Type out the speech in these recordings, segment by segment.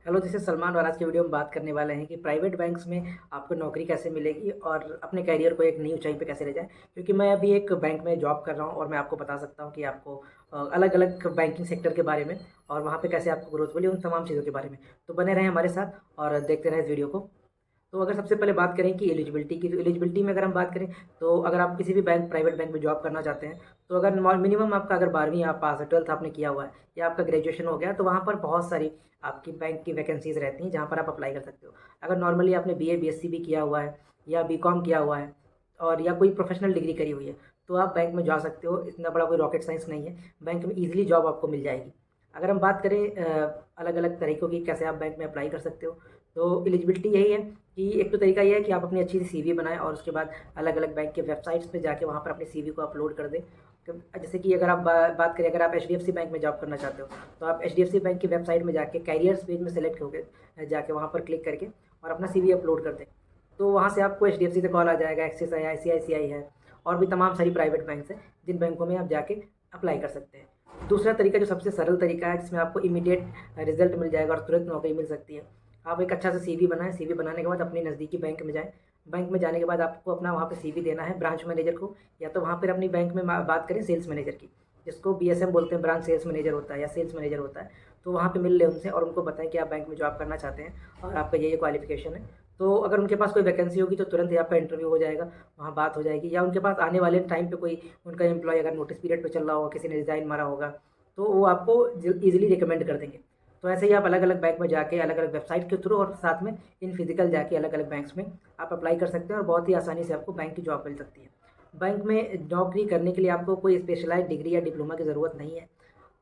Hello, this is Salman और आज की वीडियो में बात करने वाले हैं कि प्राइवेट बैंक्स में आपको नौकरी कैसे मिलेगी और अपने करियर को एक नई ऊंचाई पे कैसे ले जाएँ। क्योंकि मैं अभी एक बैंक में जॉब कर रहा हूँ और मैं आपको बता सकता हूँ कि आपको अलग-अलग बैंकिंग सेक्टर के बारे में और वहाँ पे कैसे आपको ग्रोथ मिली, उन तमाम चीज़ों के बारे में। तो बने रहें हमारे साथ और देखते रहें इस वीडियो को। तो अगर सबसे पहले बात करें कि एलिजिबिलिटी की, तो एलिजिबिलिटी में अगर हम बात करें, तो अगर आप किसी भी प्राइवेट बैंक में जॉब करना चाहते हैं, तो अगर मिनिमम आपका अगर 12वीं आप पास है, 12th आपने किया हुआ है या आपका ग्रेजुएशन हो गया, तो वहाँ पर बहुत सारी आपकी बैंक की वैकेंसीज़ रहती हैं, जहाँ पर आप अप्लाई कर सकते हो। अगर नॉर्मली आपने बीए, बीएससी भी किया हुआ है या बीकॉम किया हुआ है और या कोई प्रोफेशनल डिग्री करी हुई है, तो आप बैंक में जा सकते हो। इतना बड़ा कोई रॉकेट साइंस नहीं है, बैंक में ईज़िली जॉब आपको मिल जाएगी। अगर हम बात करें अलग-अलग तरीकों की, कैसे आप बैंक में अप्लाई कर सकते हो, तो एलिजिबिलिटी यही है कि एक तो तरीका ये है कि आप अपनी अच्छी सी सीवी बनाएँ और उसके बाद अलग-अलग बैंक के वेबसाइट्स पे जाके वहाँ पर अपनी सीवी को अपलोड कर दें। जैसे कि अगर आप बात करें, अगर आप एचडीएफसी बैंक में जॉब करना चाहते हो, तो आप एचडीएफसी बैंक की वेबसाइट में जाके कैरियर्स पेज में सेलेक्ट होके जाके वहाँ पर क्लिक करके और अपना सीवी अपलोड कर दें। तो वहाँ से आपको एचडीएफसी से कॉल आ जाएगा, एक्सिस है, आईसीआईसीआई है और भी तमाम सारी प्राइवेट बैंक्स हैं, जिन बैंकों में आप जाके अप्लाई कर सकते हैं। दूसरा तरीका जो सबसे सरल तरीका है, जिसमें आपको इमीडिएट रिज़ल्ट मिल जाएगा और तुरंत नौकरी मिल सकती है। आप एक अच्छा सा सीवी बनाएँ, सीवी बनाने के बाद अपनी नज़दीकी बैंक में जाएँ। बैंक में जाने के बाद आपको अपना वहाँ पे सीवी देना है ब्रांच मैनेजर को, या तो वहाँ पर अपनी बैंक में बात करें सेल्स मैनेजर की, जिसको बीएसएम बोलते हैं, ब्रांच सेल्स मैनेजर होता है या सेल्स मैनेजर होता है। तो वहाँ पे मिल लें उनसे और उनको बताएँ कि आप बैंक में जॉब करना चाहते हैं और आपका ये क्वालिफ़िकेशन है। तो अगर उनके पास कोई वैकेंसी होगी तो तुरंत ही आपका इंटरव्यू हो जाएगा, वहाँ बात हो जाएगी, या उनके पास आने वाले टाइम पे कोई उनका एम्प्लॉयी अगर नोटिस पीरियड पे चल रहा होगा, किसी ने रिज़ाइन मारा होगा, तो वो आपको ईज़िली रिकमेंड कर देंगे। तो ऐसे ही आप अलग-अलग बैंक में जाके अलग-अलग वेबसाइट के थ्रू और साथ में इन फिज़िकल जाके अलग-अलग बैंक्स में आप अप्लाई कर सकते हैं और बहुत ही आसानी से आपको बैंक की जॉब मिल सकती है। बैंक में नौकरी करने के लिए आपको कोई स्पेशलाइज़्ड डिग्री या डिप्लोमा की ज़रूरत नहीं है।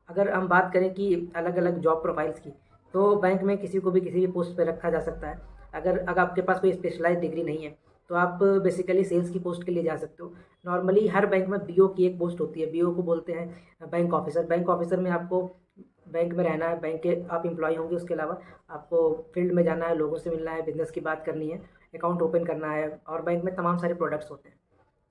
अगर हम बात करें कि अलग-अलग जॉब प्रोफाइल्स की, तो बैंक में किसी को भी किसी भी पोस्ट पे रखा जा सकता है। अगर आपके पास कोई स्पेशलाइज़्ड डिग्री नहीं है, तो आप बेसिकली सेल्स की पोस्ट के लिए जा सकते हो। नॉर्मली हर बैंक में बीओ की एक पोस्ट होती है, बीओ को बोलते हैं बैंक ऑफ़िसर। बैंक ऑफ़िसर में आपको बैंक में रहना है, बैंक के आप एम्प्लॉयी होंगे, उसके अलावा आपको फील्ड में जाना है, लोगों से मिलना है, बिज़नेस की बात करनी है, अकाउंट ओपन करना है और बैंक में तमाम सारे प्रोडक्ट्स होते हैं।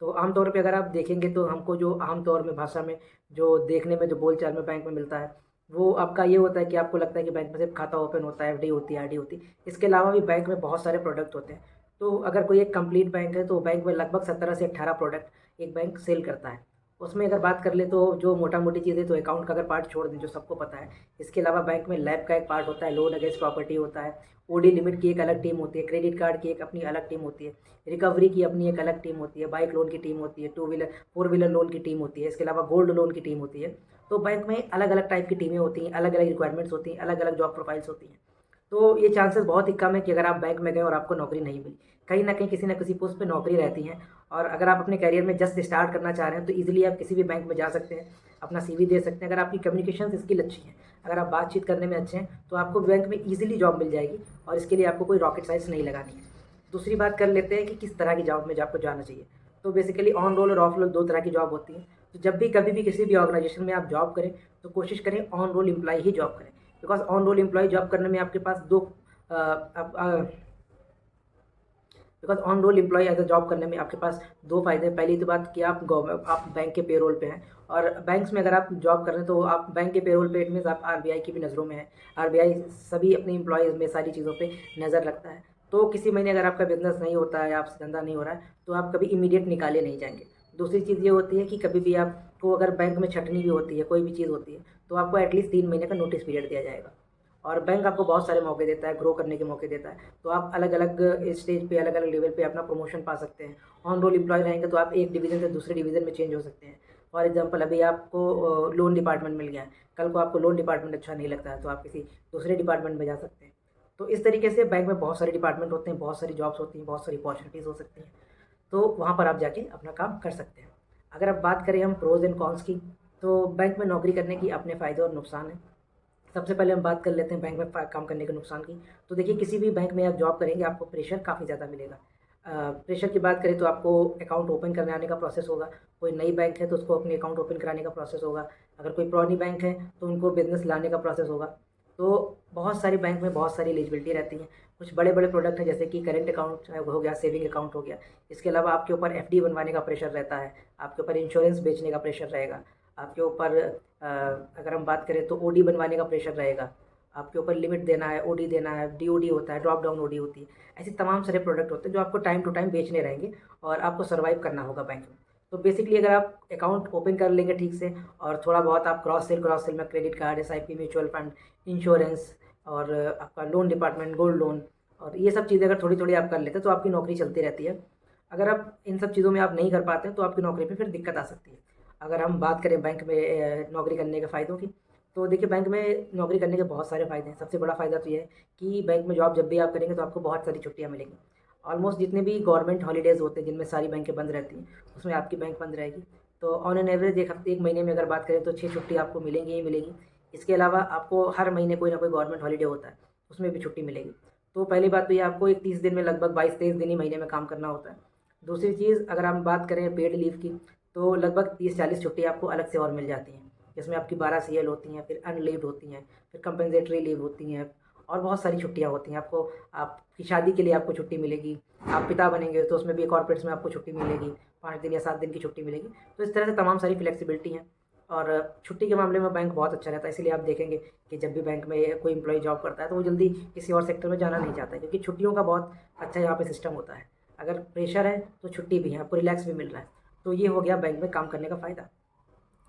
तो आम तौर पे अगर आप देखेंगे तो हमको जो आम तौर में भाषा में जो देखने में जो बोलचाल में बैंक में मिलता है, वो आपका ये होता है कि आपको लगता है कि बैंक में सिर्फ़ खाता ओपन होता है, एफडी होती है, आरडी होती है। इसके अलावा भी बैंक में बहुत सारे प्रोडक्ट होते हैं। तो अगर कोई एक कंप्लीट बैंक है, तो बैंक में लगभग 17 से 18 प्रोडक्ट एक बैंक सेल करता है। उसमें अगर बात कर लें तो जो मोटा-मोटी चीज़ें, तो अकाउंट का अगर पार्ट छोड़ दें जो सबको पता है। इसके अलावा बैंक में लैब का एक पार्ट होता है, लोन अगेंस्ट प्रॉपर्टी होता है, ओडी लिमिट की एक अलग टीम होती है, क्रेडिट कार्ड की एक अपनी अलग टीम होती है, रिकवरी की अपनी एक अलग टीम होती है, बाइक लोन की टीम होती है, two wheeler, four wheeler loan की टीम होती है, इसके अलावा गोल्ड लोन की टीम होती है। तो बैंक में अलग-अलग टाइप की टीमें होती हैं, अलग-अलग रिक्वायरमेंट्स होती हैं, अलग-अलग जॉब प्रोफाइल्स होती हैं। तो ये चांसेस बहुत ही कम है कि अगर आप बैंक में गए और आपको नौकरी नहीं मिली। कहीं न कहीं किसी न किसी पोस्ट पे नौकरी रहती है और अगर आप अपने करियर में जस्ट स्टार्ट करना चाह रहे हैं, तो ईज़िली आप किसी भी बैंक में जा सकते हैं, अपना सीवी दे सकते हैं। अगर आपकी कम्युनिकेशन स्किल अच्छी है, अगर आप बातचीत करने में अच्छे हैं, तो आपको बैंक में ईज़िली जॉब मिल जाएगी और इसके लिए आपको कोई रॉकेट साइंस नहीं लगानी है। दूसरी बात कर लेते हैं कि किस तरह की जॉब में आपको जाना चाहिए। तो बेसिकली ऑन रोल और ऑफ रोल 2 तरह की जॉब होती हैं। तो जब भी कभी भी किसी भी ऑर्गेनाइज़ेशन में आप जॉब करें, तो कोशिश करें ऑन रोल एम्प्लॉयी ही जॉब करें। Because on roll employee job करने में आपके पास 2 अ, अब because on roll employee as a job करने में आपके पास 2 फ़ायदे हैं। पहली तो बात कि आप बैंक के पेरोल पे हैं और बैंक्स में अगर आप जॉब कर रहे हैं, तो आप बैंक के पेरोल पे, इट मीन्स आप आरबीआई की भी नज़रों में हैं। आरबीआई सभी अपने एम्प्लॉइज़ में सारी चीज़ों पे नज़र रखता है। तो किसी महीने अगर आपका बिज़नेस नहीं होता है, आपसे धंधा नहीं हो रहा है, तो आप कभी इमीडिएट निकाले नहीं जाएँगे। दूसरी चीज़ ये होती है कि कभी भी आपको अगर बैंक में छँटनी भी होती है, कोई भी चीज़ होती है, तो आपको एटलीस्ट 3 महीने का नोटिस पीरियड दिया जाएगा। और बैंक आपको बहुत सारे मौके देता है, ग्रो करने के मौके देता है। तो आप अलग-अलग स्टेज पे, अलग-अलग लेवल पे अपना प्रमोशन पा सकते हैं। ऑन रोल एम्प्लॉयी रहेंगे तो आप एक डिवीज़न से दूसरे डिवीज़न में चेंज हो सकते हैं। फॉर एग्ज़ाम्पल अभी आपको लोन डिपार्टमेंट मिल गया है, कल को आपको लोन डिपार्टमेंट अच्छा नहीं लगता है, तो आप किसी दूसरे डिपार्टमेंट में जा सकते हैं। तो इस तरीके से बैंक में बहुत सारे डिपार्टमेंट होते हैं, बहुत सारी जॉब्स होती हैं, बहुत सारी अपॉर्च्युनिटीज़ हो सकती हैं। तो वहाँ पर आप जाके अपना काम कर सकते हैं। अगर आप बात करें हम प्रोज़ एंड कॉन्स की, तो बैंक में नौकरी करने की अपने फ़ायदे और नुकसान हैं। सबसे पहले हम बात कर लेते हैं बैंक में काम करने के नुकसान की। तो देखिए, किसी भी बैंक में आप जॉब करेंगे, आपको प्रेशर काफ़ी ज़्यादा मिलेगा। प्रेशर की बात करें तो आपको अकाउंट ओपन कराने का प्रोसेस होगा। कोई नई बैंक है तो उसको अपनी अकाउंट ओपन कराने का प्रोसेस होगा। अगर कोई पुरानी बैंक है तो उनको बिज़नेस लाने का प्रोसेस होगा। तो बहुत सारी बैंक में बहुत सारी एलिजिबिलिटी रहती हैं। कुछ बड़े-बड़े प्रोडक्ट हैं, जैसे कि करेंट अकाउंट हो गया, सेविंग अकाउंट हो गया। इसके अलावा आपके ऊपर एफडी बनवाने का प्रेशर रहता है, आपके ऊपर इंश्योरेंस बेचने का प्रेशर रहेगा, आपके ऊपर अगर हम बात करें तो ओडी बनवाने का प्रेशर रहेगा। आपके ऊपर लिमिट देना है, ओडी देना है, डीओडी होता है, ड्रॉप डाउन ओडी होती है। ऐसे तमाम सारे प्रोडक्ट होते हैं जो आपको टाइम टू टाइम बेचने रहेंगे और आपको सर्वाइव करना होगा बैंक में। तो बेसिकली अगर आप अकाउंट ओपन कर लेंगे ठीक से और थोड़ा बहुत आप क्रॉस सेल में credit card, SIP, mutual fund, insurance और आपका लोन डिपार्टमेंट, गोल्ड लोन और ये सब चीज़ें अगर थोड़ी-थोड़ी आप कर लेते हैं तो आपकी नौकरी चलती रहती है। अगर आप इन सब चीज़ों में आप नहीं कर पाते हैं तो आपकी नौकरी पे फिर दिक्कत आ सकती है। अगर हम बात करें बैंक में नौकरी करने के फ़ायदों की, तो देखिए बैंक में नौकरी करने के बहुत सारे फ़ायदे हैं। सबसे बड़ा फ़ायदा तो ये है कि बैंक में जॉब जब भी आप करेंगे तो आपको बहुत सारी छुट्टियाँ मिलेंगी। ऑलमोस्ट जितने भी गवर्नमेंट हॉलिडेज़ होते हैं जिनमें सारी बैंकें बंद रहती हैं, उसमें आपकी बैंक बंद रहेगी। तो ऑन एन एवरेज 1 हफ़्ते 1 महीने में अगर बात करें तो 6 छुट्टी आपको मिलेंगी ही मिलेंगी। इसके अलावा आपको हर महीने कोई ना कोई गवर्नमेंट हॉलिडे होता है, उसमें भी छुट्टी मिलेगी। तो पहली बात तो ये आपको एक 30 दिन में लगभग 22-23 दिन ही महीने में काम करना होता है। दूसरी चीज़ अगर हम बात करें पेड लीव की, तो लगभग 30-40 छुट्टी आपको अलग से और मिल जाती हैं। जिसमें आपकी 12 सीएल होती हैं, फिर अनलीव्ड होती हैं, फिर कंपेंसेटरी लीव होती हैं और बहुत सारी छुट्टियाँ होती हैं। आपको आपकी शादी के लिए आपको छुट्टी मिलेगी, आप पिता बनेंगे तो उसमें भी कॉर्पोरेट्स में आपको छुट्टी मिलेगी, 5 दिन या 7 दिन की छुट्टी मिलेगी। तो इस तरह से तमाम सारी फ्लेक्सिबिलिटी हैं और छुट्टी के मामले में बैंक बहुत अच्छा रहता है। इसीलिए आप देखेंगे कि जब भी बैंक में कोई एम्प्लॉयी जॉब करता है तो वो जल्दी किसी और सेक्टर में जाना नहीं चाहता है क्योंकि छुट्टियों का बहुत अच्छा यहाँ पे सिस्टम होता है। अगर प्रेशर है तो छुट्टी भी है, आपको रिलैक्स भी मिल रहा है। तो ये हो गया बैंक में काम करने का फ़ायदा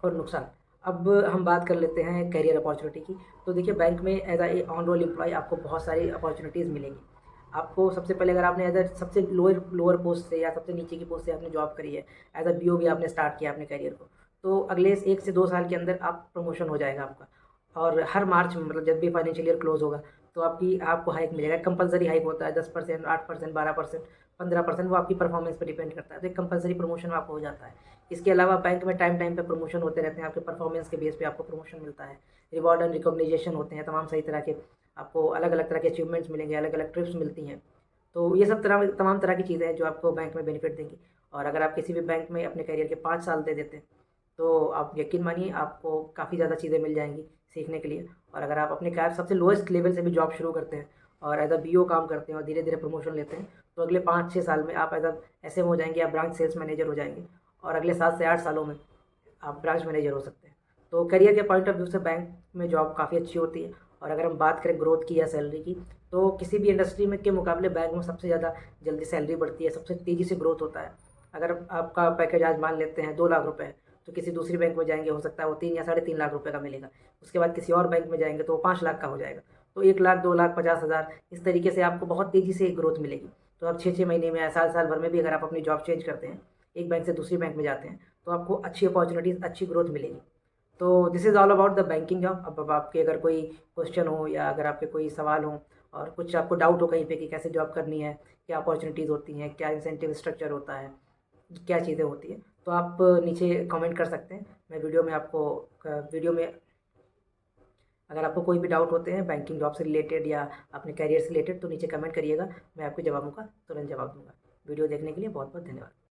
और नुकसान। अब हम बात कर लेते हैं करियर अपॉर्चुनिटी की। तो देखिए बैंक में as a on roll employee आपको बहुत सारी अपॉर्चुनिटीज़ मिलेंगी। आपको सबसे पहले अगर आपने एज़ अ सबसे लोअर लोअर पोस्ट से या सबसे नीचे की पोस्ट से आपने जॉब करी है, एज़ अ बीओबी आपने स्टार्ट किया अपने करियर को, तो अगले 1 से 2 साल के अंदर आप प्रमोशन हो जाएगा आपका। और हर मार्च में मतलब जब भी फाइनेंशियल ईयर क्लोज़ होगा, तो आपको हाइक मिलेगा। कंपल्सरी हाइक होता है 10%, 8%, 12%, 15% वो आपकी परफॉर्मेंस पे डिपेंड करता है। तो एक कंपल्सरी प्रमोशन आपको हो जाता है। इसके अलावा बैंक में टाइम टाइम पे प्रमोशन होते रहते हैं, आपके परफॉर्मेंस के बेस पे आपको प्रमोशन मिलता है। रिवॉर्ड एंड रिकॉग्निशन होते हैं, तमाम सही तरह के आपको अलग-अलग तरह के अचीवमेंट्स मिलेंगे, अलग-अलग ट्रिप्स मिलती हैं। तो ये सब तमाम तरह की चीज़ें हैं जो आपको बैंक में बेनिफिट देंगी और अगर आप किसी भी बैंक में अपने करियर के 5 साल दे देते हैं, तो आप यकीन मानिए आपको काफ़ी ज़्यादा चीज़ें मिल जाएँगी सीखने के लिए। और अगर आप अपने कार सबसे लोएस्ट लेवल से भी जॉब शुरू करते हैं और एज़ अ बीओ काम करते हैं और धीरे-धीरे प्रमोशन लेते हैं, तो अगले 5-6 साल में आप एज़ अ एसएम हो जाएँगे, आप ब्रांच सेल्स मैनेजर हो जाएँगे और अगले 7 से 8 सालों में आप ब्रांच मैनेजर हो सकते हैं। तो करियर के पॉइंट ऑफ व्यू से बैंक में जॉब काफ़ी अच्छी होती है और अगर हम बात करें ग्रोथ की या सैलरी की, तो किसी भी इंडस्ट्री में के मुकाबले बैंक में सबसे ज़्यादा जल्दी सैलरी बढ़ती है, सबसे तेज़ी से ग्रोथ होता है। अगर आपका पैकेज आज मान लेते हैं 2 लाख रुपए, तो किसी दूसरी बैंक में जाएँगे हो सकता है वो 3 या साढ़े 3 लाख रुपए का मिलेगा। उसके बाद किसी और बैंक में जाएँगे तो वो 5 लाख का हो जाएगा। तो 1 लाख, 2 लाख, 50,000 इस तरीके से आपको बहुत तेज़ी से ग्रोथ मिलेगी। तो आप 6-6 महीने में या साल-साल भर में भी अगर आप अपनी जॉब चेंज करते हैं, एक बैंक से दूसरी बैंक में जाते हैं, तो आपको अच्छी अपॉर्च्युनिटीज़, अच्छी ग्रोथ मिलेगी। तो this is all about the banking job. अब आपके अगर कोई क्वेश्चन हो या अगर आपके कोई सवाल हो और कुछ आपको डाउट हो कहीं पे कि कैसे जॉब करनी है, क्या अपॉर्च्युनिटीज़ होती हैं, क्या इंसेंटिव स्ट्रक्चर होता है, क्या चीज़ें होती हैं, तो आप नीचे कमेंट कर सकते हैं। मैं वीडियो में अगर आपको कोई भी डाउट होते हैं बैंकिंग जॉब से रिलेटेड या अपने करियर से रिलेटेड तो नीचे कमेंट करिएगा, मैं आपके जवाबों का तुरंत जवाब दूँगा। वीडियो देखने के लिए बहुत-बहुत धन्यवाद।